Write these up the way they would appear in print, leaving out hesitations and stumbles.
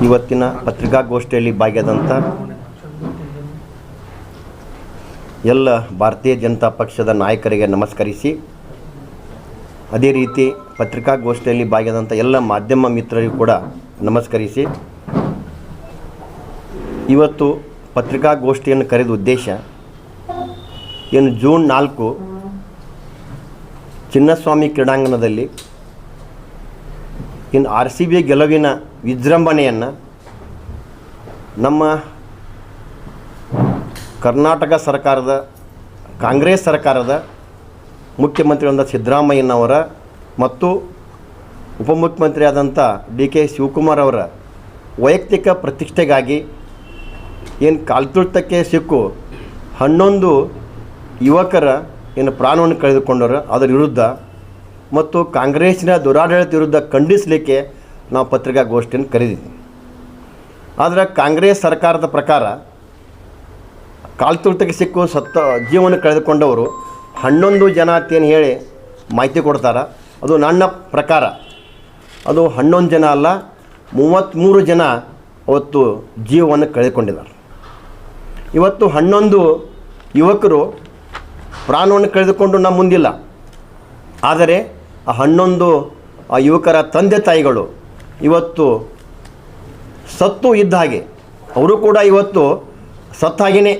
ಇವತ್ತಿನ ಪತ್ರಿಕಾಗೋಷ್ಠಿಯಲ್ಲಿ ಭಾಗಿಯಾದಂಥ ಎಲ್ಲ ಭಾರತೀಯ ಜನತಾ ಪಕ್ಷದ ನಾಯಕರಿಗೆ ನಮಸ್ಕರಿಸಿ, ಅದೇ ರೀತಿ ಪತ್ರಿಕಾಗೋಷ್ಠಿಯಲ್ಲಿ ಭಾಗಿಯಾದಂಥ ಎಲ್ಲ ಮಾಧ್ಯಮ ಮಿತ್ರರಿಗೂ ಕೂಡ ನಮಸ್ಕರಿಸಿ, ಇವತ್ತು ಪತ್ರಿಕಾಗೋಷ್ಠಿಯನ್ನು ಕರೆದ ಉದ್ದೇಶ ಏನು ಜೂನ್ 4 ಚಿನ್ನಸ್ವಾಮಿ ಕ್ರೀಡಾಂಗಣದಲ್ಲಿ ಇನ್ನು RCB ಗೆಲುವಿನ ವಿಜೃಂಭಣೆಯನ್ನು ನಮ್ಮ ಕರ್ನಾಟಕ ಸರ್ಕಾರದ ಕಾಂಗ್ರೆಸ್ ಸರ್ಕಾರದ ಮುಖ್ಯಮಂತ್ರಿಯಾದ ಸಿದ್ದರಾಮಯ್ಯನವರ ಮತ್ತು ಉಪಮುಖ್ಯಮಂತ್ರಿಯಾದಂಥ DK ಶಿವಕುಮಾರ್ ಅವರ ವೈಯಕ್ತಿಕ ಪ್ರತಿಷ್ಠೆಗಾಗಿ ಏನು ಕಾಲ್ತುಳಿತಕ್ಕೆ ಸಿಕ್ಕು 11 ಯುವಕರ ಏನು ಪ್ರಾಣವನ್ನು ಕಳೆದುಕೊಂಡರು ಅದರ ವಿರುದ್ಧ ಮತ್ತು ಕಾಂಗ್ರೆಸ್ಸಿನ ದುರಾಡಳಿತ ವಿರುದ್ಧ ಖಂಡಿಸಲಿಕ್ಕೆ ನಾವು ಪತ್ರಿಕಾಗೋಷ್ಠಿಯನ್ನು ಕರೆದಿದ್ವಿ. ಆದರೆ ಕಾಂಗ್ರೆಸ್ ಸರ್ಕಾರದ ಪ್ರಕಾರ ಕಾಲ್ತುಳಿತಕ್ಕೆ ಸಿಕ್ಕು ಜೀವನ ಕಳೆದುಕೊಂಡವರು 11 ಜನ ಅಂತೇನು ಹೇಳಿ ಮಾಹಿತಿ ಕೊಡ್ತಾರೆ. ಅದು ನನ್ನ ಪ್ರಕಾರ ಅದು 11 ಜನ ಅಲ್ಲ, 33 ಜನ ಅವತ್ತು ಜೀವವನ್ನು ಕಳೆದುಕೊಂಡಿದ್ದಾರೆ. ಇವತ್ತು 11 ಯುವಕರು ಪ್ರಾಣವನ್ನು ಕಳೆದುಕೊಂಡು ನಮ್ಮ ಮುಂದಿಲ್ಲ. ಆದರೆ ಆ 11 ಯುವಕರ ತಂದೆ ತಾಯಿಗಳು ಇವತ್ತು ಸತ್ತು ಇದ್ದ ಹಾಗೆ, ಅವರು ಕೂಡ ಇವತ್ತು ಸತ್ತ ಹಾಗೆಯೇ.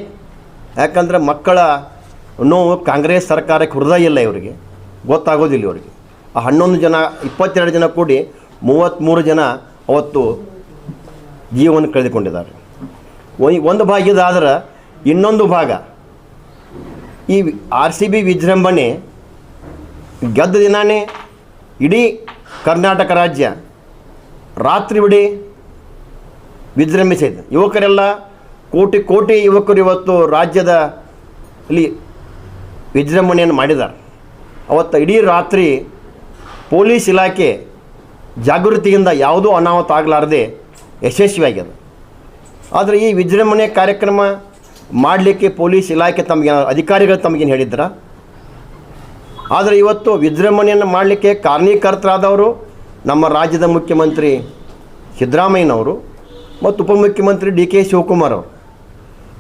ಯಾಕಂದರೆ ಮಕ್ಕಳ ನೋವು ಕಾಂಗ್ರೆಸ್ ಸರ್ಕಾರಕ್ಕೆ ಹೃದಯ ಇಲ್ಲ, ಇವರಿಗೆ ಗೊತ್ತಾಗೋದಿಲ್ಲ. ಇವರಿಗೆ ಆ 11 ಜನ 22 ಜನ ಕೂಡಿ 33 ಜನ ಅವತ್ತು ಜೀವವನ್ನು ಕಳೆದುಕೊಂಡಿದ್ದಾರೆ. ಒಂದು ಭಾಗ ಇದಾದ್ರೆ ಇನ್ನೊಂದು ಭಾಗ ಈ RCB ವಿಜೃಂಭಣೆ ಗೆದ್ದ ದಿನಾನೇ ಇಡೀ ಕರ್ನಾಟಕ ರಾಜ್ಯ ರಾತ್ರಿ ವಿಜೃಂಭಿಸಿದೆ. ಯುವಕರೆಲ್ಲ ಕೋಟಿ ಯುವಕರು ಇವತ್ತು ರಾಜ್ಯದಲ್ಲಿ ವಿಜೃಂಭಣೆಯನ್ನು ಮಾಡಿದ್ದಾರೆ. ಅವತ್ತು ಇಡೀ ರಾತ್ರಿ ಪೊಲೀಸ್ ಇಲಾಖೆ ಜಾಗೃತಿಯಿಂದ ಯಾವುದೂ ಅನಾಹುತ ಆಗಲಾರದೆ ಯಶಸ್ವಿಯಾಗಿದೆ. ಆದರೆ ಈ ವಿಜೃಂಭಣೆ ಕಾರ್ಯಕ್ರಮ ಮಾಡಲಿಕ್ಕೆ ಪೊಲೀಸ್ ಇಲಾಖೆ ಅಧಿಕಾರಿಗಳು ತಮಗೇನು ಹೇಳಿದ್ರ? ಆದರೆ ಇವತ್ತು ವಿಜೃಂಭಣೆಯನ್ನು ಮಾಡಲಿಕ್ಕೆ ಕಾರಣೀಕರ್ತರಾದವರು ನಮ್ಮ ರಾಜ್ಯದ ಮುಖ್ಯಮಂತ್ರಿ ಸಿದ್ದರಾಮಯ್ಯನವರು ಮತ್ತು ಉಪಮುಖ್ಯಮಂತ್ರಿ DK ಶಿವಕುಮಾರ್ ಅವರು.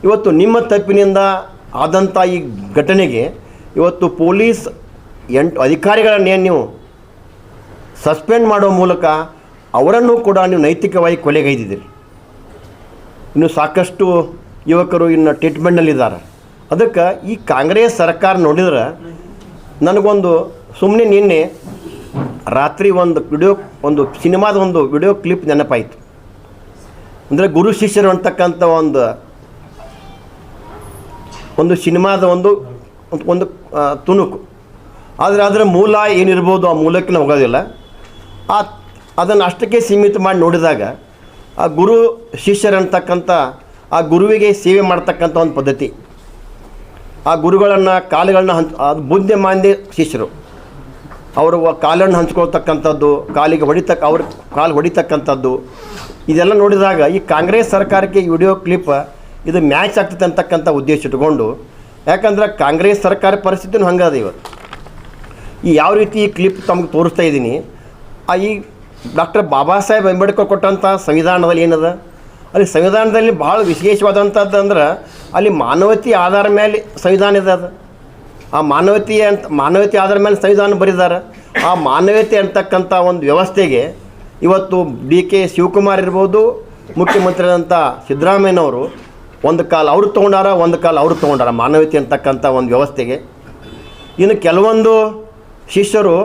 ಇವತ್ತು ನಿಮ್ಮ ತಪ್ಪಿನಿಂದ ಆದಂಥ ಈ ಘಟನೆಗೆ ಇವತ್ತು ಪೊಲೀಸ್ 8 ಅಧಿಕಾರಿಗಳನ್ನೇನು ನೀವು ಸಸ್ಪೆಂಡ್ ಮಾಡೋ ಮೂಲಕ ಅವರನ್ನು ಕೂಡ ನೀವು ನೈತಿಕವಾಗಿ ಕೊಲೆಗೈದಿದ್ದೀರಿ. ಇನ್ನು ಸಾಕಷ್ಟು ಯುವಕರು ಇನ್ನು ಟ್ರೀಟ್ಮೆಂಟ್ನಲ್ಲಿದ್ದಾರೆ. ಅದಕ್ಕೆ ಈ ಕಾಂಗ್ರೆಸ್ ಸರ್ಕಾರ ನೋಡಿದ್ರೆ ನನಗೊಂದು ಸುಮ್ಮನೆ ನಿನ್ನೆ ರಾತ್ರಿ ಒಂದು ಸಿನಿಮಾದ ವಿಡಿಯೋ ಕ್ಲಿಪ್ ನೆನಪಾಯಿತು. ಅಂದರೆ ಗುರು ಶಿಷ್ಯರು ಅಂತಕ್ಕಂಥ ಒಂದು ಸಿನಿಮಾದ ಒಂದು ತುಣುಕು. ಆದರೆ ಅದರ ಮೂಲ ಏನಿರ್ಬೋದು ಆ ಮೂಲಕ್ಕೆ ನಾವು ಹೋಗೋದಿಲ್ಲ. ಅದನ್ನು ಅಷ್ಟಕ್ಕೆ ಸೀಮಿತ ಮಾಡಿ ನೋಡಿದಾಗ ಆ ಗುರು ಶಿಷ್ಯರಂತಕ್ಕಂಥ ಆ ಗುರುವಿಗೆ ಸೇವೆ ಮಾಡ್ತಕ್ಕಂಥ ಒಂದು ಪದ್ಧತಿ, ಆ ಗುರುಗಳನ್ನು ಕಾಲುಗಳನ್ನ ಅದು ಬುದ್ಧಿಮಾಂದ್ಯ ಶಿಷ್ಯರು ಅವರು ಕಾಲನ್ನು ಹಂಚ್ಕೊಳ್ತಕ್ಕಂಥದ್ದು, ಅವ್ರ ಕಾಲು ಹೊಡಿತಕ್ಕಂಥದ್ದು, ಇದೆಲ್ಲ ನೋಡಿದಾಗ ಈ ಕಾಂಗ್ರೆಸ್ ಸರ್ಕಾರಕ್ಕೆ ಈ ವಿಡಿಯೋ ಕ್ಲಿಪ್ ಇದು ಮ್ಯಾಚ್ ಆಗ್ತದೆ ಅಂತಕ್ಕಂಥ ಉದ್ದೇಶ ಇಟ್ಕೊಂಡು, ಯಾಕಂದ್ರೆ ಕಾಂಗ್ರೆಸ್ ಸರ್ಕಾರ ಪರಿಸ್ಥಿತಿನೂ ಹಂಗದ. ಇವತ್ತು ಈ ಯಾವ ರೀತಿ ಈ ಕ್ಲಿಪ್ ತಮಗೆ ತೋರಿಸ್ತಾ ಇದ್ದೀನಿ, ಈ ಡಾಕ್ಟರ್ ಬಾಬಾ ಸಾಹೇಬ್ ಅಂಬೇಡ್ಕರ್ ಕೊಟ್ಟಂಥ ಸಂವಿಧಾನದಲ್ಲಿ ಏನದ, ಅಲ್ಲಿ ಸಂವಿಧಾನದಲ್ಲಿ ಭಾಳ ವಿಶೇಷವಾದಂಥದ್ದು ಅಂದ್ರೆ ಅಲ್ಲಿ ಮಾನವತೆ ಆಧಾರ ಮೇಲೆ ಸಂವಿಧಾನ ಇದೆ. ಅದು ಆ ಮಾನವತೆ ಆಧಾರ ಮೇಲೆ ಸಂವಿಧಾನ ಬರೆದಿದ್ದಾರೆ. ಆ ಮಾನವತೆ ಅಂತಕ್ಕಂಥ ಒಂದು ವ್ಯವಸ್ಥೆಗೆ ಇವತ್ತು DK ಶಿವಕುಮಾರ್ ಇರ್ಬೋದು, ಮುಖ್ಯಮಂತ್ರಿಯಾದಂಥ ಸಿದ್ದರಾಮಯ್ಯನವರು ಒಂದು ಕಾಲು ಅವರು ತೊಗೊಂಡಾರ, ಒಂದು ಕಾಲು ಅವರು ತೊಗೊಂಡಾರ ಮಾನವತೆ ಅಂತಕ್ಕಂಥ ಒಂದು ವ್ಯವಸ್ಥೆಗೆ. ಇನ್ನು ಕೆಲವೊಂದು ಶಿಷ್ಯರು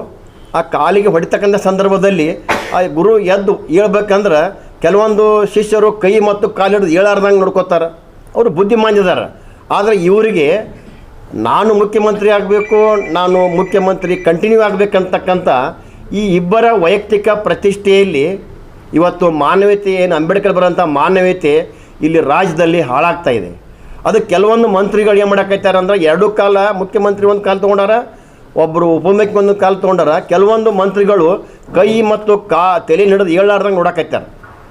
ಆ ಕಾಲಿಗೆ ಹೊಡಿತಕ್ಕಂಥ ಸಂದರ್ಭದಲ್ಲಿ ಆ ಗುರು ಎದ್ದು ಹೇಳ್ಬೇಕಂದ್ರೆ ಕೆಲವೊಂದು ಶಿಷ್ಯರು ಕೈ ಮತ್ತು ಕಾಲು ಹಿಡಿದು ಏಳಾರ್ದಂಗೆ ನೋಡ್ಕೋತಾರೆ. ಅವರು ಬುದ್ಧಿಮಾಂದ್ಯದಾರೆ. ಆದರೆ ಇವರಿಗೆ ನಾನು ಮುಖ್ಯಮಂತ್ರಿ ಆಗಬೇಕು, ನಾನು ಮುಖ್ಯಮಂತ್ರಿ ಕಂಟಿನ್ಯೂ ಆಗಬೇಕಂತಕ್ಕಂಥ ಈ ಇಬ್ಬರ ವೈಯಕ್ತಿಕ ಪ್ರತಿಷ್ಠೆಯಲ್ಲಿ ಇವತ್ತು ಮಾನವೀಯತೆ ಏನು ಅಂಬೇಡ್ಕರ್ ಬರೋಂಥ ಮಾನವೀಯತೆ ಇಲ್ಲಿ ರಾಜ್ಯದಲ್ಲಿ ಹಾಳಾಗ್ತಾಯಿದೆ. ಅದು ಕೆಲವೊಂದು ಮಂತ್ರಿಗಳು ಏನು ಮಾಡಾಕೈತಾರೆ ಅಂದ್ರೆ 2 ಕಾಲ ಮುಖ್ಯಮಂತ್ರಿ ಒಂದು ಕಾಲು ತೊಗೊಂಡಾರ, ಒಬ್ಬರು ಉಪಮುಖ್ಯಮಂತ್ರಿ ಒಂದು ಕಾಲು ತೊಗೊಂಡಾರ. ಕೆಲವೊಂದು ಮಂತ್ರಿಗಳು ಕೈ ಮತ್ತು ತಲೆ ಹಿಡಿದು ಏಳಾರ್ದಂಗೆ ನೋಡಾಕೈತಾರೆ.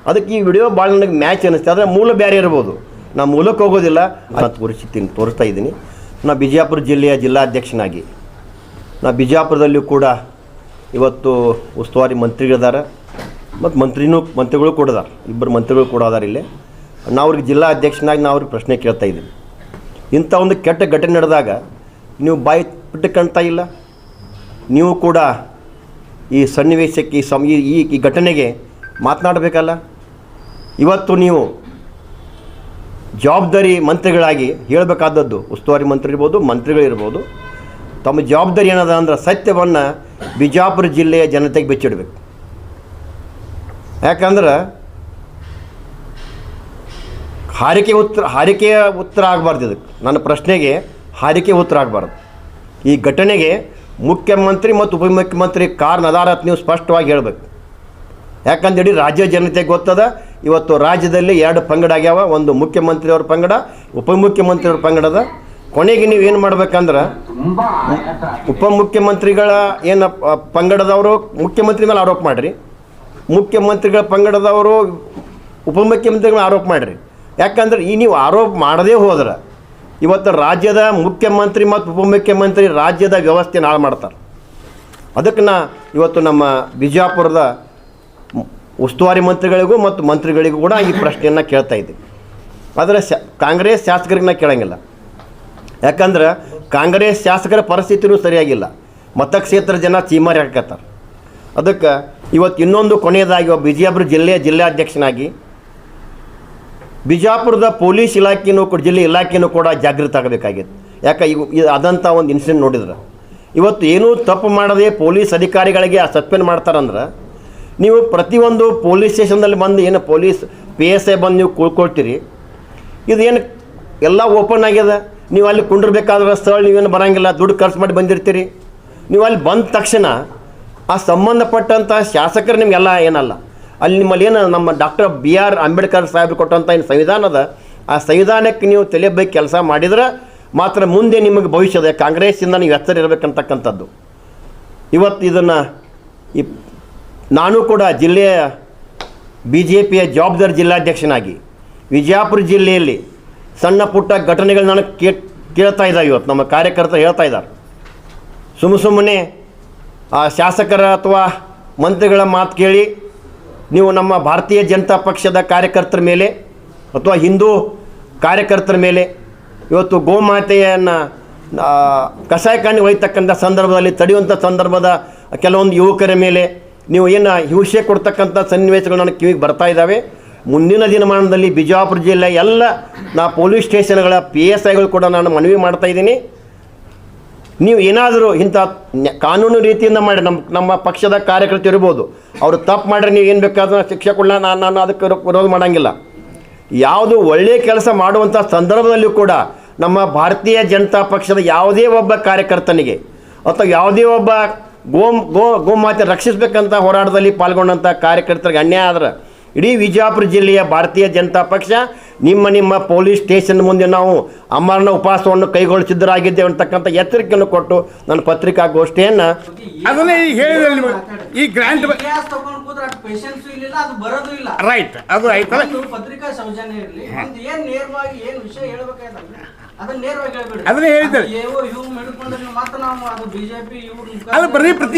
ಅದಕ್ಕೆ ಈ ವಿಡಿಯೋ ಭಾಳ ನನಗೆ ಮ್ಯಾಚ್ ಅನ್ನಿಸ್ತು. ಆದರೆ ಮೂಲ ಬೇರೆ ಇರ್ಬೋದು, ನಾನು ಮೂಲಕ್ಕೆ ಹೋಗೋದಿಲ್ಲ, ತೋರಿಸ್ತಾ ಇದ್ದೀನಿ. ನಾ ಬಿಜಾಪುರ ಜಿಲ್ಲೆಯ ಜಿಲ್ಲಾಧ್ಯಕ್ಷನಾಗಿ ನಾ ಬಿಜಾಪುರದಲ್ಲಿಯೂ ಕೂಡ ಇವತ್ತು ಉಸ್ತುವಾರಿ ಮಂತ್ರಿಗಳಿದ್ದಾರೆ ಮತ್ತು ಮಂತ್ರಿಗಳು ಕೂಡ ಅದಾರ, ಇಬ್ಬರು ಮಂತ್ರಿಗಳು ಕೂಡ ಅದಾರ. ಇಲ್ಲೇ ನಾವು ಅವ್ರಿಗೆ ಜಿಲ್ಲಾ ಅಧ್ಯಕ್ಷನಾಗಿ ನಾವು ಅವ್ರಿಗೆ ಪ್ರಶ್ನೆ ಕೇಳ್ತಾ ಇದ್ದೀವಿ. ಇಂಥ ಒಂದು ಕೆಟ್ಟ ಘಟನೆ ನಡೆದಾಗ ನೀವು ಬಾಯಿ ಬಿಟ್ಟುಕೊಳ್ತಾ ಇಲ್ಲ. ನೀವು ಕೂಡ ಈ ಸನ್ನಿವೇಶಕ್ಕೆ ಈ ಘಟನೆಗೆ ಮಾತನಾಡಬೇಕಲ್ಲ. ಇವತ್ತು ನೀವು ಜವಾಬ್ದಾರಿ ಮಂತ್ರಿಗಳಾಗಿ ಹೇಳಬೇಕಾದದ್ದು, ಉಸ್ತುವಾರಿ ಮಂತ್ರಿ ಇರ್ಬೋದು, ಮಂತ್ರಿಗಳಿರ್ಬೋದು, ತಮ್ಮ ಜವಾಬ್ದಾರಿ ಏನದ ಅಂದ್ರೆ ಸತ್ಯವನ್ನು ಬಿಜಾಪುರ ಜಿಲ್ಲೆಯ ಜನತೆಗೆ ಬಿಚ್ಚಿಡಬೇಕು. ಯಾಕಂದ್ರೆ ಹಾರಿಕೆಯ ಉತ್ತರ ಆಗಬಾರ್ದು. ಇದಕ್ಕೆ ನನ್ನ ಪ್ರಶ್ನೆಗೆ ಹಾರಿಕೆ ಉತ್ತರ ಆಗಬಾರ್ದು. ಈ ಘಟನೆಗೆ ಮುಖ್ಯಮಂತ್ರಿ ಮತ್ತು ಉಪಮುಖ್ಯಮಂತ್ರಿ ಕಾರಣ ಅದಾರ ನೀವು ಸ್ಪಷ್ಟವಾಗಿ ಹೇಳಬೇಕು. ಯಾಕಂದ್ರೆ ಇಡೀ ರಾಜ್ಯ ಜನತೆಗೆ ಗೊತ್ತದ. ಇವತ್ತು ರಾಜ್ಯದಲ್ಲಿ 2 ಪಂಗಡ ಆಗ್ಯಾವ, ಒಂದು ಮುಖ್ಯಮಂತ್ರಿಯವ್ರ ಪಂಗಡ, ಉಪಮುಖ್ಯಮಂತ್ರಿಯವ್ರ ಪಂಗಡದ. ಕೊನೆಗೆ ನೀವು ಏನು ಮಾಡ್ಬೇಕಂದ್ರೆ ಉಪಮುಖ್ಯಮಂತ್ರಿಗಳ ಏನು ಪಂಗಡದವರು ಮುಖ್ಯಮಂತ್ರಿ ಮೇಲೆ ಆರೋಪ ಮಾಡಿರಿ, ಮುಖ್ಯಮಂತ್ರಿಗಳ ಪಂಗಡದವರು ಉಪಮುಖ್ಯಮಂತ್ರಿಗಳ ಆರೋಪ ಮಾಡಿರಿ. ಯಾಕಂದ್ರೆ ಈ ನೀವು ಆರೋಪ ಮಾಡದೇ ಹೋದ್ರೆ ಇವತ್ತು ರಾಜ್ಯದ ಮುಖ್ಯಮಂತ್ರಿ ಮತ್ತು ಉಪಮುಖ್ಯಮಂತ್ರಿ ರಾಜ್ಯದ ವ್ಯವಸ್ಥೆ ಹಾಳು ಮಾಡ್ತಾರೆ. ಅದಕ್ಕೆ ಇವತ್ತು ನಮ್ಮ ಬಿಜಾಪುರದ ಉಸ್ತುವಾರಿ ಮಂತ್ರಿಗಳಿಗೂ ಮತ್ತು ಮಂತ್ರಿಗಳಿಗೂ ಕೂಡ ಈ ಪ್ರಶ್ನೆಯನ್ನು ಕೇಳ್ತಾ ಇದ್ದೀವಿ. ಆದರೆ ಕಾಂಗ್ರೆಸ್ ಶಾಸಕರಿಗೆ ಕೇಳೋಂಗಿಲ್ಲ. ಯಾಕಂದ್ರೆ ಕಾಂಗ್ರೆಸ್ ಶಾಸಕರ ಪರಿಸ್ಥಿತಿಯೂ ಸರಿಯಾಗಿಲ್ಲ. ಮತಕ್ಷೇತ್ರ ಜನ ಚೀಮಾರಿ ಹಾಕತ್ತಾರೆ. ಅದಕ್ಕೆ ಇವತ್ತು ಇನ್ನೊಂದು ಕೊನೆಯದಾಗಿ ಬಿಜಾಪುರ ಜಿಲ್ಲೆಯ ಜಿಲ್ಲಾಧ್ಯಕ್ಷನಾಗಿ ಬಿಜಾಪುರದ ಪೊಲೀಸ್ ಇಲಾಖೆಯೂ ಕೂಡ ಜಿಲ್ಲೆ ಇಲಾಖೆಯೂ ಕೂಡ ಜಾಗೃತ ಆಗಬೇಕಾಗಿತ್ತು. ಯಾಕೆ ಇದು ಅದಂಥ ಒಂದು ಇನ್ಸಿಡೆಂಟ್ ನೋಡಿದ್ರೆ ಇವತ್ತು ಏನೂ ತಪ್ಪು ಮಾಡದೆ ಪೊಲೀಸ್ ಅಧಿಕಾರಿಗಳಿಗೆ ಸಸ್ಪೆಂಡ್ ಮಾಡ್ತಾರಂದ್ರೆ ನೀವು ಪ್ರತಿಯೊಂದು ಪೊಲೀಸ್ ಸ್ಟೇಷನ್ದಲ್ಲಿ ಬಂದು ಏನು ಪೊಲೀಸ್ PSI ಬಂದು ನೀವು ಕೂಳ್ಕೊಳ್ತೀರಿ. ಇದೇನು ಎಲ್ಲ ಓಪನ್ ಆಗ್ಯದ. ನೀವು ಅಲ್ಲಿ ಕುಂಡಿರ್ಬೇಕಾದ್ರೆ ಸ್ಥಳ ನೀವೇನು ಬರೋಂಗಿಲ್ಲ, ದುಡ್ಡು ಖರ್ಚು ಮಾಡಿ ಬಂದಿರ್ತೀರಿ. ನೀವು ಅಲ್ಲಿ ಬಂದ ತಕ್ಷಣ ಆ ಸಂಬಂಧಪಟ್ಟಂಥ ಶಾಸಕರು ನಿಮಗೆಲ್ಲ ಏನಲ್ಲ, ಅಲ್ಲಿ ನಿಮ್ಮಲ್ಲಿ ಏನು ನಮ್ಮ ಡಾಕ್ಟರ್ BR ಅಂಬೇಡ್ಕರ್ ಸಾಹೇಬರು ಕೊಟ್ಟಂಥ ಏನು ಸಂವಿಧಾನದ ಆ ಸಂವಿಧಾನಕ್ಕೆ ನೀವು ತಲೆಬೇಕು ಕೆಲಸ ಮಾಡಿದ್ರೆ ಮಾತ್ರ ಮುಂದೆ ನಿಮಗೆ ಭವಿಷ್ಯದ ಕಾಂಗ್ರೆಸ್ಸಿಂದ ನೀವು ಎಚ್ಚರ ಇರಬೇಕಂತಕ್ಕಂಥದ್ದು. ಇವತ್ತು ಇದನ್ನು ನಾನು ಕೂಡ ಜಿಲ್ಲೆಯ BJPಯ ಜವಾಬ್ದಾರಿ ಜಿಲ್ಲಾಧ್ಯಕ್ಷನಾಗಿ ವಿಜಯಪುರ ಜಿಲ್ಲೆಯಲ್ಲಿ ಸಣ್ಣ ಪುಟ್ಟ ಘಟನೆಗಳು ನಾನು ಕೇಳ್ತಾ ಇದ್ದಾವೆ. ಇವತ್ತು ನಮ್ಮ ಕಾರ್ಯಕರ್ತರು ಹೇಳ್ತಾ ಇದ್ದಾರೆ, ಸುಮ್ಮನೆ ಆ ಶಾಸಕರ ಅಥವಾ ಮಂತ್ರಿಗಳ ಮಾತು ಕೇಳಿ ನೀವು ನಮ್ಮ ಭಾರತೀಯ ಜನತಾ ಪಕ್ಷದ ಕಾರ್ಯಕರ್ತರ ಮೇಲೆ ಅಥವಾ ಹಿಂದೂ ಕಾರ್ಯಕರ್ತರ ಮೇಲೆ ಇವತ್ತು ಗೋಮಾತೆಯನ್ನು ಕಸಾಯಖಾನೆ ಒಯ್ತಕ್ಕಂಥ ಸಂದರ್ಭದಲ್ಲಿ ತಡೆಯುವಂಥ ಸಂದರ್ಭದ ಕೆಲವೊಂದು ಯುವಕರ ಮೇಲೆ ನೀವು ಏನು ಹಿಂಸೆ ಕೊಡ್ತಕ್ಕಂಥ ಸನ್ನಿವೇಶಗಳು ನನಗೆ ಕಿವಿಗೆ ಬರ್ತಾ ಇದ್ದಾವೆ. ಮುಂದಿನ ದಿನಮಾನದಲ್ಲಿ ಬಿಜಾಪುರ ಜಿಲ್ಲೆ ಎಲ್ಲ ಪೊಲೀಸ್ ಸ್ಟೇಷನ್ಗಳ PSIಗಳು ಕೂಡ ನಾನು ಮನವಿ ಮಾಡ್ತಾಯಿದ್ದೀನಿ. ನೀವು ಏನಾದರೂ ಇಂಥ ಕಾನೂನು ರೀತಿಯಿಂದ ಮಾಡಿ ನಮ್ಮ ಪಕ್ಷದ ಕಾರ್ಯಕರ್ತರು ಇರ್ಬೋದು, ಅವರು ತಪ್ಪು ಮಾಡಿದ್ರೆ ನೀವು ಏನು ಬೇಕಾದ್ರೂ ಶಿಕ್ಷೆ ಕೊಡಲ್ಲ, ನಾನು ಅದಕ್ಕೆ ವಿರೋಧ ಮಾಡೋಂಗಿಲ್ಲ. ಯಾವುದು ಒಳ್ಳೆಯ ಕೆಲಸ ಮಾಡುವಂಥ ಸಂದರ್ಭದಲ್ಲೂ ಕೂಡ ನಮ್ಮ ಭಾರತೀಯ ಜನತಾ ಪಕ್ಷದ ಯಾವುದೇ ಒಬ್ಬ ಕಾರ್ಯಕರ್ತನಿಗೆ ಅಥವಾ ಯಾವುದೇ ಒಬ್ಬ ಗೋಮಾತೆ ರಕ್ಷಿಸಬೇಕಂತ ಹೋರಾಟದಲ್ಲಿ ಪಾಲ್ಗೊಂಡಂಥ ಕಾರ್ಯಕರ್ತರಿಗೆ ಅನ್ಯಾಯ ಆದ್ರೆ ಇಡೀ ವಿಜಯಪುರ ಜಿಲ್ಲೆಯ ಭಾರತೀಯ ಜನತಾ ಪಕ್ಷ ನಿಮ್ಮ ಪೊಲೀಸ್ ಸ್ಟೇಷನ್ ಮುಂದೆ ನಾವು ಅಮರಣ ಉಪವಾಸವನ್ನು ಕೈಗೊಳಿಸಿದ್ದರಾಗಿದ್ದೇವೆ ಅಂತಕ್ಕಂಥ ಎಚ್ಚರಿಕೆಯನ್ನು ಕೊಟ್ಟು ನನ್ನ ಪತ್ರಿಕಾಗೋಷ್ಠಿಯನ್ನು ಅದನ್ನೇ ಹೇಳಿದ್ರೆ ಈ ಗ್ರಾಂಟ್ ರೈಟ್ ಅದು ಆಯ್ತಲ್ಲ. ಪತ್ರಿಕಾ ಸೌಜನ್ಯ ಇರಲಿ, ಏನು ನೇರವಾಗಿ ಏನು ವಿಷಯ ಹೇಳ್ಬೇಕಾಯ್ತಲ್ಲ ಅದನ್ನ ನೇರವಾಗಿ ಹೇಳ್ಬೇಡಿ. ಅದನ್ನೇ ಹೇಳಿದ್ದಾರೆ ಅದು ಬಿಜೆಪಿ ಅದು ಬರೀ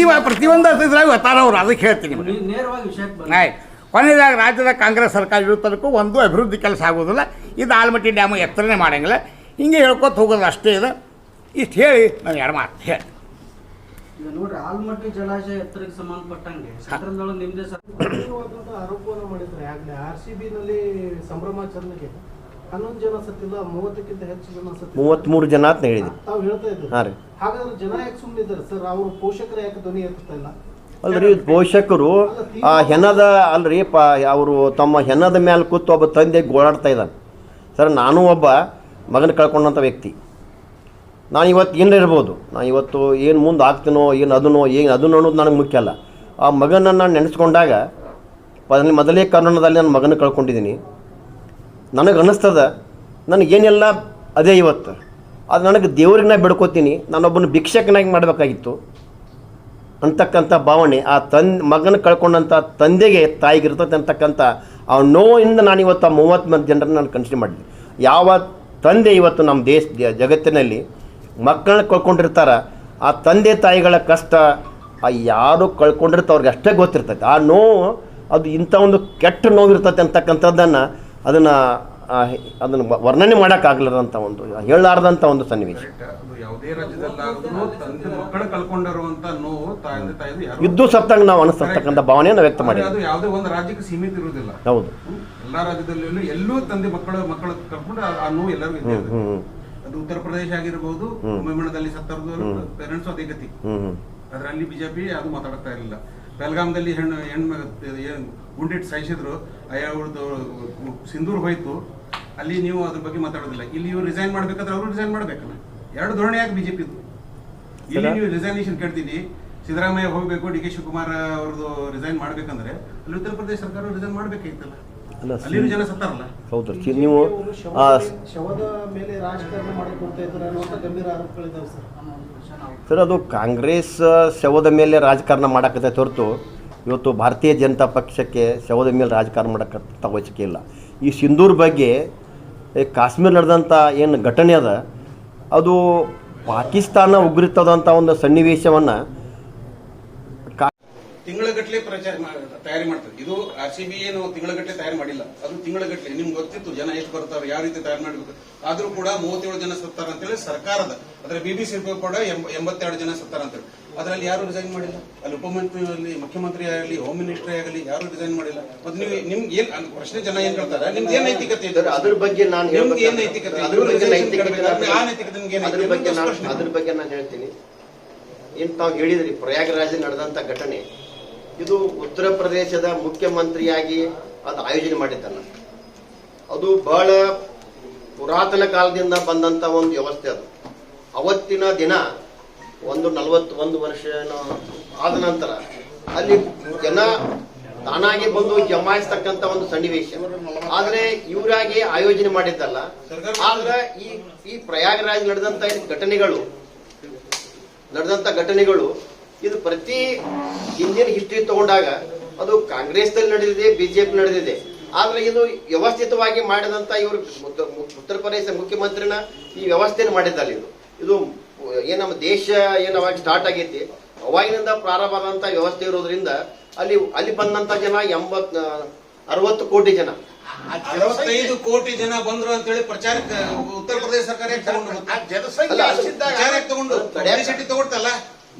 ಪ್ರತಿಯೊಂದು ಇದ್ರಾಗ ಗೊತ್ತಾರ ಅವ್ರು, ಅದಕ್ಕೆ ಹೇಳ್ತೀನಿ ನೇರವಾಗಿ ವಿಷಯಕ್ಕೆ ಆಯ್ತು. ಕೊನೆಯದಾಗ ರಾಜ್ಯದ ಕಾಂಗ್ರೆಸ್ ಸರ್ಕಾರ ಇರುತ್ತದಕ್ಕೂ ಒಂದು ಅಭಿವೃದ್ಧಿ ಕೆಲಸ ಆಗೋದಿಲ್ಲ. ಇದು ಆಲಮಟ್ಟಿ ಡ್ಯಾಮು ಎತ್ತರನೇ ಮಾಡೋಂಗಿಲ್ಲ, ಹಿಂಗೆ ಹೇಳ್ಕೊತ ಹೋಗೋದು ಅಷ್ಟೇ ಇದೆ. ಇಷ್ಟು ಹೇಳಿ ನಾನು 2 ಮಾತು ಹೇಳಿ ಈಗ ನೋಡ್ರಿ, ಆಲಮಟ್ಟಿ ಜಲಾಶಯ ಎತ್ತರಕ್ಕೆ ಸಂಬಂಧಪಟ್ಟಂಗೆ ಸದನದೊಳಗೆ ನಿಮ್ಮದೇ ಆರೋಪವನ್ನು ಮಾಡಿದ್ರೆ ಆಗಲೇ RCBನಲ್ಲಿ ಸಂಭ್ರಮಾಚರಣೆಗೆ 11 ಜನ ಸತ್ತಿಲ್ಲ, 30ಕ್ಕಿಂತ ಹೆಚ್ಚು ಜನ ಸತ್ತಿಲ್ಲ, 33 ಜನ ಅಂತ ಹೇಳಿದ್ವಿ. ತಾವು ಹೇಳ್ತಾ ಇದ್ರು. ಹಾಂ ರೀ, ಹಾಗಾದ್ರೆ ಜನ ಯಾಕೆ ಸುಮ್ಮನಿದ್ದಾರೆ ಸರ್? ಅವರು ಪೋಷಕರು ಯಾಕೆ ಧ್ವನಿ ಎತ್ತುತ್ತಾ ಇಲ್ಲ? ಅಲ್ರಿ, ಪೋಷಕರು ಆ ಹೆಣದ ಅಲ್ರಿ ಅವರು ತಮ್ಮ ಹೆಣದ ಮೇಲೆ ಕೂತು ಒಬ್ಬ ತಂದೆ ಗೋಳಾಡ್ತಾ ಇದ್ದಾನೆ. ಸರ್, ನಾನು ಒಬ್ಬ ಮಗನ ಕಳ್ಕೊಂಡಂಥ ವ್ಯಕ್ತಿ. ನಾನು ಇವತ್ತು ಏನಾರ ಇರ್ಬೋದು, ನಾನು ಇವತ್ತು ಏನು ಮುಂದೆ ಆಗ್ತೀನೋ ಏನು ಅದನ್ನು ಅನ್ನೋದು ನನಗೆ ಮುಖ್ಯ ಅಲ್ಲ. ಆ ಮಗನನ್ನು ನಾನು ನೆನೆಸ್ಕೊಂಡಾಗ ಮೊದಲೇ ಕಾರಣದಲ್ಲಿ ನನ್ನ ಮಗನ ಕಳ್ಕೊಂಡಿದ್ದೀನಿ. ನನಗೆ ಅನ್ನಿಸ್ತದ ನನಗೇನೆಲ್ಲ ಅದೇ ಇವತ್ತು. ಅದು ನನಗೆ ದೇವ್ರಿಗೆ ನಾ ಬಿಡ್ಕೋತೀನಿ, ನಾನೊಬ್ಬನ ಭಿಕ್ಷಕನಾಗಿ ಮಾಡಬೇಕಾಗಿತ್ತು ಅಂತಕ್ಕಂಥ ಭಾವನೆ ಆ ಮಗನ ಕಳ್ಕೊಂಡಂಥ ತಂದೆಗೆ ತಾಯಿಗಿರ್ತದೆ ಅಂತಕ್ಕಂಥ ಆ ನೋವಿಂದ ನಾನು ಇವತ್ತು ಆ 30 ಮಂದಿ ಜನರನ್ನು ನಾನು ಕನ್ಸಿಡರ್ ಮಾಡಿದ್ದೆ. ಯಾವ ತಂದೆ ಇವತ್ತು ನಮ್ಮ ಜಗತ್ತಿನಲ್ಲಿ ಮಕ್ಕಳನ್ನ ಕಳ್ಕೊಂಡಿರ್ತಾರ, ಆ ತಂದೆ ತಾಯಿಗಳ ಕಷ್ಟ ಆ ಯಾರು ಕಳ್ಕೊಂಡಿರ್ತ ಅವ್ರಿಗೆ ಅಷ್ಟೇ ಗೊತ್ತಿರ್ತೈತೆ. ಆ ನೋವು ಅದು ಇಂಥ ಒಂದು ಕೆಟ್ಟ ನೋವು ಇರ್ತೈತೆ ಅಂತಕ್ಕಂಥದ್ದನ್ನು ಅದನ್ನು ವರ್ಣನೆ ಮಾಡೋಕ್ಕಾಗಲಾರ್ದಂಥ ಒಂದು ಹೇಳಲಾರ್ದಂಥ ಒಂದು ಸನ್ನಿವೇಶ. ಅದು ಯಾವುದೇ ರಾಜ್ಯದಲ್ಲಾದ್ರೂ ತಂದೆ ಮಕ್ಕಳು ಕಳ್ಕೊಂಡಿರುವಂತ ನೋವು ತಂದೆ ತಾಯಿದು ಯಾರು ಇದ್ದು ಸತ್ತಂಗೆ ನಾವು ಅನಿಸ್ತಕ್ಕಂಥ ಭಾವನೆಯನ್ನು ವ್ಯಕ್ತ ಮಾಡಿ. ಅದು ಯಾವುದೇ ಒಂದು ರಾಜ್ಯಕ್ಕೆ ಸೀಮಿತ ಇರುವುದಿಲ್ಲ. ಹೌದು, ಎಲ್ಲಾ ರಾಜ್ಯದಲ್ಲೂ ಎಲ್ಲೂ ತಂದೆ ಮಕ್ಕಳು ಕಳ್ಕೊಂಡು ಆ ನೋವು ಎಲ್ಲರಿಗೂ ಇದೆ. ಅದು ಉತ್ತರ ಪ್ರದೇಶ ಆಗಿರಬಹುದು, ತಮಿಳುನಾಡಲ್ಲಿ ಸತ್ತರದು ಪೇರೆಂಟ್ಸ್ ಅದೇ ಗತಿ. ಆದ್ರೆ ಅಲ್ಲಿ ಬಿಜೆಪಿ ಅದು ಮಾತಾಡ್ತಾ ಇರಲಿಲ್ಲ. ಬೆಲ್ಗಾಮ್ದಲ್ಲಿ ಹೆಣ್ಣು ಗುಂಡಿಟ್ಟು ಸಾಯಿಸಿದ್ರು, ಅವ್ರದ್ದು ಸಿಂಧೂರ್ ಹೋಯ್ತು, ಅಲ್ಲಿ ನೀವು ಅದ್ರ ಬಗ್ಗೆ ಮಾತಾಡೋದಿಲ್ಲ. ಇಲ್ಲಿ ಇವ್ರು ರಿಸೈನ್ ಮಾಡ್ಬೇಕಾದ್ರೆ ಅವರು ರಿಸೈನ್ ಮಾಡ್ಬೇಕಲ್ಲ. ಎರಡು ಧೋರಣೆ ಯಾಕೆ ಬಿಜೆಪಿದು? ಇಲ್ಲಿ ನೀವು ರಿಸೈನೇಷನ್ ಕೇಳ್ತೀವಿ, ಸಿದ್ದರಾಮಯ್ಯ ಹೋಗ್ಬೇಕು, ಡಿ ಕೆ ಶಿವಕುಮಾರ್ ಅವ್ರದ್ದು ರಿಸೈನ್ ಮಾಡ್ಬೇಕಂದ್ರೆ ಅಲ್ಲಿ ಉತ್ತರ ಪ್ರದೇಶ ಸರ್ಕಾರ ರಿಸೈನ್ ಮಾಡ್ಬೇಕಾಗಿತ್ತಲ್ಲ. ಅಲ್ಲಿ ಜನ ಸತ್ತಾರಲ್ಲ. ಹೌದು, ನೀವು ಶವದ ಮೇಲೆ ರಾಜಕಾರಣ ಮಾಡಕ್ಕೆ ಹೋಗ್ತಾ ಇದ್ದಾರೆ ಅನ್ನುವಂಥ ಗಂಭೀರ ಆರೋಪಗಳಿದ್ದಾವೆ ಸರ್. ಅದು ಕಾಂಗ್ರೆಸ್ ಶವದ ಮೇಲೆ ರಾಜಕಾರಣ ಮಾಡಕತ್ತೈತೆ ಹೊರತು ಇವತ್ತು ಭಾರತೀಯ ಜನತಾ ಪಕ್ಷಕ್ಕೆ ಶವದ ಮೇಲೆ ರಾಜಕಾರಣ ಮಾಡೋಕ್ಕಂಥ ಅವಶ್ಯಕ ಇಲ್ಲ. ಈ ಸಿಂಧೂರ್ ಬಗ್ಗೆ ಕಾಶ್ಮೀರ ನಡೆದಂಥ ಏನು ಘಟನೆ ಅದ, ಅದು ಪಾಕಿಸ್ತಾನ ಉಗ್ರಿತದಂಥ ಒಂದು ಸನ್ನಿವೇಶವನ್ನು ತಿಂಗಳಗಟ್ಟಲೆ ತಯಾರಿ ಮಾಡ್ತಾರೆ. ಇದು RCB ಏನು ತಿಂಗಳಗಟ್ಟಲೆ ತಯಾರು ಮಾಡಿಲ್ಲ, ಅದು ತಿಂಗಳಗಟ್ಟಲೆ ನಿಮ್ಗೆ ಗೊತ್ತಿತ್ತು ಜನ ಎಷ್ಟು ಬರ್ತಾರೆ, ಯಾವ ರೀತಿ ತಯಾರು ಮಾಡಬೇಕು. ಆದ್ರೂ ಕೂಡ 37 ಜನ ಸತ್ತಾರ ಅಂತೇಳಿ ಸರ್ಕಾರದ ಅದ್ರ BBC ಕೂಡ 82 ಜನ ಸತ್ತಾರ ಅಂತೇಳಿ. ಅದರಲ್ಲಿ ಯಾರು ರಿಸೈನ್ ಮಾಡಿಲ್ಲ. ಅಲ್ಲಿ ಉಪಮಂತ್ರಿ ಆಗಲಿ, ಮುಖ್ಯಮಂತ್ರಿ ಆಗಲಿ, ಹೋಮ್ ಮಿನಿಸ್ಟರ್ ಆಗಲಿ ಯಾರು ರಿಸೈನ್ ಮಾಡಿಲ್ಲ. ಮತ್ತೆ ನೀವು ನಿಮ್ಗೆ ಏನ್ ಪ್ರಶ್ನೆ ಜನ ಏನ್ ಕೇಳ್ತಾರೆ, ನಿಮ್ದು ಏನ್ ನೈತಿಕತೆ ಇದೆ? ಅದ್ರ ಬಗ್ಗೆ ನಾನು ನಿಮ್ಗೆ ಏನ್ ನೈತಿಕತೆ? ಅದ್ರ ಬಗ್ಗೆ ನಿಮ್ಗೆ ಅದ್ರ ಬಗ್ಗೆ ನಾನು ಹೇಳ್ತೀನಿ. ಏನ್ ತಾವು ಹೇಳಿದ್ರಿ, ಪ್ರಯಾಗರಾಜ್ ನಡೆದಂತ ಘಟನೆ ಇದು ಉತ್ತರ ಪ್ರದೇಶದ ಮುಖ್ಯಮಂತ್ರಿಯಾಗಿ ಅದು ಆಯೋಜನೆ ಮಾಡಿದ್ದಲ್ಲ. ಅದು ಬಹಳ ಪುರಾತನ ಕಾಲದಿಂದ ಬಂದಂತ ಒಂದು ವ್ಯವಸ್ಥೆ. ಅದು ಅವತ್ತಿನ ದಿನ 41 ವರ್ಷ ಆದ ನಂತರ ಅಲ್ಲಿ ಜನ ತಾನಾಗಿ ಬಂದು ಜಮಾಯಿಸ್ತಕ್ಕಂಥ ಒಂದು ಸನ್ನಿವೇಶ. ಆದ್ರೆ ಇವರಾಗಿ ಆಯೋಜನೆ ಮಾಡಿದ್ದಲ್ಲ. ಆದ್ರೆ ಈ ಪ್ರಯಾಗರಾಜ್ ನಡೆದಂತ ಘಟನೆಗಳು ಇದು ಪ್ರತಿ ಹಿಂದಿನ ಹಿಸ್ಟ್ರಿ ತಗೊಂಡಾಗ ಅದು ಕಾಂಗ್ರೆಸ್ನಲ್ಲಿ ನಡೆದಿದೆ, ಬಿಜೆಪಿ ನಡೆದಿದೆ. ಆದ್ರೆ ಇದು ವ್ಯವಸ್ಥಿತವಾಗಿ ಮಾಡಿದಂತ ಇವರು ಉತ್ತರ ಪ್ರದೇಶ ಮುಖ್ಯಮಂತ್ರಿನ ಈ ವ್ಯವಸ್ಥೆಯನ್ನು ಮಾಡಿದ್ದಲ್ಲ. ಇದು ಏನ್ ನಮ್ಮ ದೇಶ ಏನ್ ಅವಾಗ ಸ್ಟಾರ್ಟ್ ಆಗೈತಿ ಅವಾಗಿನಿಂದ ಪ್ರಾರಂಭ ಆದಂತ ವ್ಯವಸ್ಥೆ ಇರೋದ್ರಿಂದ ಅಲ್ಲಿ ಬಂದಂತ ಜನ 60 ಕೋಟಿ ಜನ, 65 ಕೋಟಿ ಜನ ಬಂದ್ರು ಅಂತ ಹೇಳಿ ಪ್ರಚಾರಕ್ಕೆ ಉತ್ತರ ಪ್ರದೇಶ ಸರ್ಕಾರ ತಗೊಂಡು ಪಬ್ಲಿಸಿಟಿ ತಗೊಳ್ತಲ್ಲ.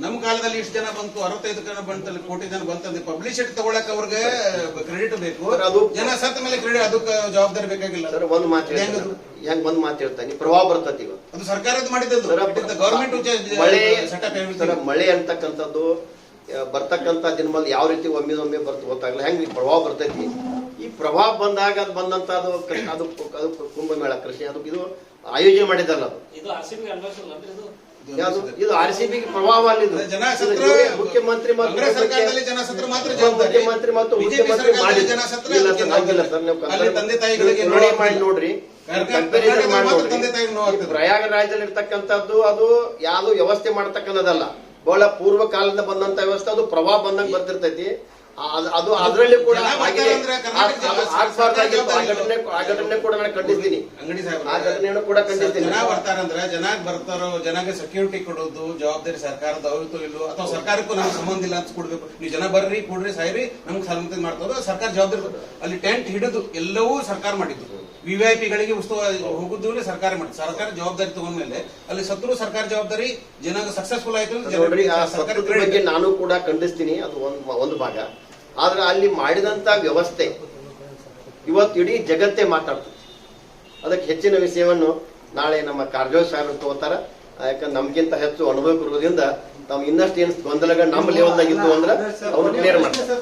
ನಮ್ಮ ಕಾಲದಲ್ಲಿ ಇಷ್ಟು ಜನ ಬಂತು, 65 ಕೋಟಿ ಜನ ಬಂತಂದ್ರೆ ಪಬ್ಲಿಸಿಟಿ ತಗೊಳಕ್ ಅವ್ರಿಗೆ ಕ್ರೆಡಿಟ್ ಬೇಕು. ಅದು ಜನ ಸತ್ತ ಮೇಲೆ ಕ್ರೆಡಿಟ್, ಅದಕ್ಕೆ ಜವಾಬ್ದಾರಿ ಬೇಕಾಗಿಲ್ಲ. ಒಂದ್ ಮಾತು ಹೇಳ್ತಾನೆ, ಪ್ರವಾಹ ಬರ್ತತಿ. ಅದು ಸರ್ಕಾರದ ಮಾಡಿದ್ದು, ಗವರ್ಮೆಂಟ್ ಮಳೆ ಅಂತಕ್ಕಂಥದ್ದು ಬರ್ತಕ್ಕಂಥ ದಿನದಲ್ಲಿ ಯಾವ ರೀತಿ ಒಮ್ಮೆ ಗೊತ್ತಾಗಲ್ಲ. ಹೆಂಗ್ ಪ್ರವಾಹ ಬರ್ತೈತಿ. ಈ ಪ್ರವಾಹ ಬಂದಾಗ ಅದು ಬಂದಂತ ಅದು ಕುಂಭಮೇಳ ಕೃಷಿ ಅದು ಇದು ಆಯೋಜನೆ ಮಾಡಿದಲ್ಲ. ಅದು ಇದು RCB ಪ್ರಭಾವ ಅಲ್ಲಿದ್ದು. ಮುಖ್ಯಮಂತ್ರಿ ಮಾಡಿ ನೋಡ್ರಿ, ಪ್ರಯಾಗರಾಜಲ್ಲಿ ಇರ್ತಕ್ಕಂಥದ್ದು ಅದು ಯಾವ್ದು ವ್ಯವಸ್ಥೆ ಮಾಡ್ತಕ್ಕಂಥದ್ದಲ್ಲ. ಬಹಳ ಪೂರ್ವ ಕಾಲದಿಂದ ಬಂದಂತ ವ್ಯವಸ್ಥೆ. ಅದು ಪ್ರಭಾವ ಬಂದಂಗ ಬರ್ತಿರ್ತೈತಿ. ಅದು ಅದರಲ್ಲಿ ಕೂಡ ಆ ಘಟನೆ ಕೂಡ ನಾನು ಖಂಡಿಸ್ತೀನಿ. ಆ ಘಟನೆಯನ್ನು ಕೂಡ ಖಂಡಿಸ್ತೀನಿ. ಜನ ಬರ್ತಾರಂದ್ರೆ ಜನಕ್ಕೆ ಸೆಕ್ಯೂರಿಟಿ ಕೊಡೋದು ಜವಾಬ್ದಾರಿ ಸರ್ಕಾರದ ಅವ್ರಿಗೂ ಇಲ್ಲೋ, ಅಥವಾ ಸರ್ಕಾರಕ್ಕೂ ನಮ್ಗೆ ಸಂಬಂಧ ಇಲ್ಲ ಅಂತ ಕೊಡ್ಬೇಕು. ನೀವು ಜನ ಬರ್ರಿ ಕೊಡ್ರಿ ಸಾಯ್ರಿ ನಮ್ಗೆ ಸಮ್ಮತಿ ಮಾಡ್ತಾರೆ, ಸರ್ಕಾರ ಜವಾಬ್ದಾರಿ. ಅಲ್ಲಿ ಟೆಂಟ್ ಹಿಡಿದು ಎಲ್ಲವೂ ಸರ್ಕಾರ ಮಾಡಿದ್ದು. VVIPಗಳಿಗೆ ಉತ್ಸವ ಹೋಗುದು ಸರ್ಕಾರ ಮಾಡಿದ್ದು. ಸರ್ಕಾರ ಜವಾಬ್ದಾರಿ ತಗೊಂಡ್ಮೇಲೆ ಅಲ್ಲಿ ಸತ್ರು ಸರ್ಕಾರ ಜವಾಬ್ದಾರಿ, ಜನ ಸಕ್ಸಸ್ಫುಲ್ ಆಯ್ತು. ಬಗ್ಗೆ ನಾನು ಕೂಡ ಖಂಡಿಸ್ತೀನಿ, ಅದು ಒಂದು ಭಾಗ. ಆದ್ರೆ ಅಲ್ಲಿ ಮಾಡಿದಂತ ವ್ಯವಸ್ಥೆ ಇವತ್ತು ಇಡೀ ಜಗತ್ತೇ ಮಾತಾಡ್ತದೆ. ಅದಕ್ಕೆ ಹೆಚ್ಚಿನ ವಿಷಯವನ್ನು ನಾಳೆ ನಮ್ಮ ಕಾರಜೋಳ ಸಾಹೇಬರು ತಗೋತಾರ. ಯಾಕಂದ್ರೆ ನಮ್ಗಿಂತ ಹೆಚ್ಚು ಅನುಭವ ಇರೋದ್ರಿಂದ ತಾವು ಇನ್ನಷ್ಟು ಏನು ಗೊಂದಲಗಳು ನಮ್ಮ ಲೆವೆಲ್ದಾಗ ಇದ್ದು ಅಂದ್ರೆ ಅವ್ರು ಕ್ಲಿಯರ್ ಮಾಡ್ತಾರೆ.